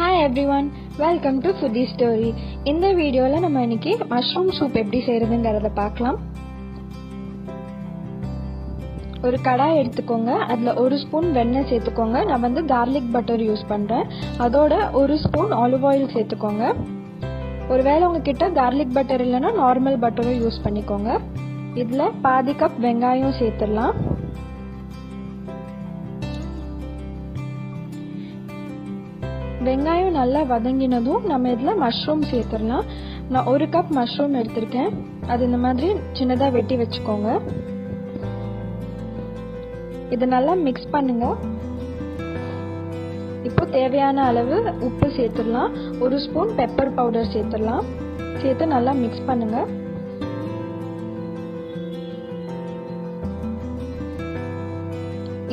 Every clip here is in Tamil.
Hi everyone, welcome to Foodie Story. இந்த வீடியோல நம்ம இன்னைக்கு மஷ்ரூம் சூப் எப்படி செய்யறதுங்கறத பார்க்கலாம். ஒரு கடாய் எடுத்துக்கோங்க. அதுல 1 ஸ்பூன் வெண்ணெய் சேர்த்துக்கோங்க. நான் வந்து garlic butter யூஸ் பண்றேன். அதோட 1 ஸ்பூன் olive oil சேர்த்துக்கோங்க. ஒருவேளை உங்ககிட்ட garlic butter இல்லனா நார்மல் பட்டரும் யூஸ் பண்ணிக்கோங்க. இதுல பாதி கப் வெங்காயம் சேர்த்துடலாம். வெங்காயம் நல்லா வதங்கினதும் நம்ம இதுல மஷ்ரூம் சேர்த்துடலாம். நான் 1 கப் மஷ்ரூம் எடுத்திருக்கேன். அது இந்த மாதிரி சின்னதா வெட்டி வச்சுக்கோங்க. இதை நல்லா மிக்ஸ் பண்ணுங்க. இப்போ தேவையான அளவு உப்பு சேர்த்துடலாம். 1 ஸ்பூன் பெப்பர் பவுடர் சேர்த்துடலாம். சேர்த்து நல்லா மிக்ஸ் பண்ணுங்க.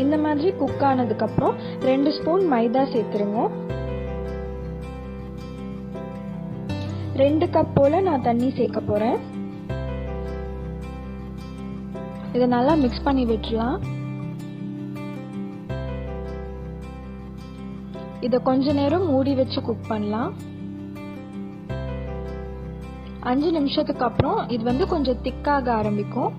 இந்த மாதிரி குக் ஆனதுக்கு அப்புறம் 2 ஸ்பூன் மைதா சேர்த்துருங்க. 2 கப் போல நான் தண்ணி சேர்க்க போறேன். இதை நல்லா மிக்ஸ் பண்ணி விட்டுறலாம். இதை கொஞ்ச நேரம் மூடி வச்சு குக் பண்ணலாம். 5 நிமிஷத்துக்கு அப்புறம் இது வந்து கொஞ்சம் திக்காக ஆரம்பிக்கும்.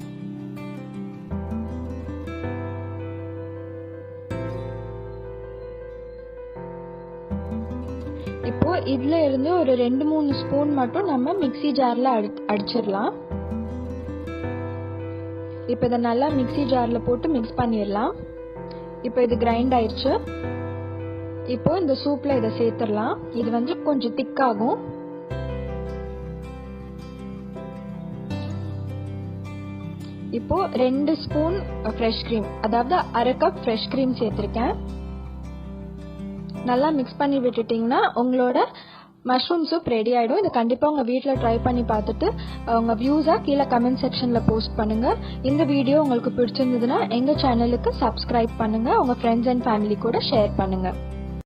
இப்போ இதுல இருந்து ஒரு 2-3 ஸ்பூன் மட்டும் நம்ம மிக்ஸி ஜார்ல அடிச்சிடலாம். இப்போ இதை நல்லா மிக்ஸி ஜார்ல போட்டு மிக்ஸ் பண்ணிடலாம். இப்போ இது கிரைண்ட் ஆயிடுச்சு. இப்போ இந்த சூப்ல இதை சேர்த்துடலாம். இது வந்து கொஞ்சம் திக்காகும். இப்போ 2 ஸ்பூன் ஃப்ரெஷ் கிரீம், அதாவது 1/2 கப் ஃப்ரெஷ் கிரீம் சேர்த்திருக்கேன். நல்லா மிக்ஸ் பண்ணி விட்டுட்டீங்கன்னா உங்களோட மஷ்ரூம் சூப் ரெடி ஆயிடும். இதை கண்டிப்பா உங்க வீட்ல ட்ரை பண்ணி பார்த்துட்டு உங்க வியூஸா கீழே கமெண்ட் செக்ஷன்ல போஸ்ட் பண்ணுங்க. இந்த வீடியோ உங்களுக்கு பிடிச்சிருந்ததுன்னா எங்க சேனலுக்கு சப்ஸ்கிரைப் பண்ணுங்க. உங்க ஃப்ரெண்ட்ஸ் அண்ட் ஃபேமிலி கூட ஷேர் பண்ணுங்க.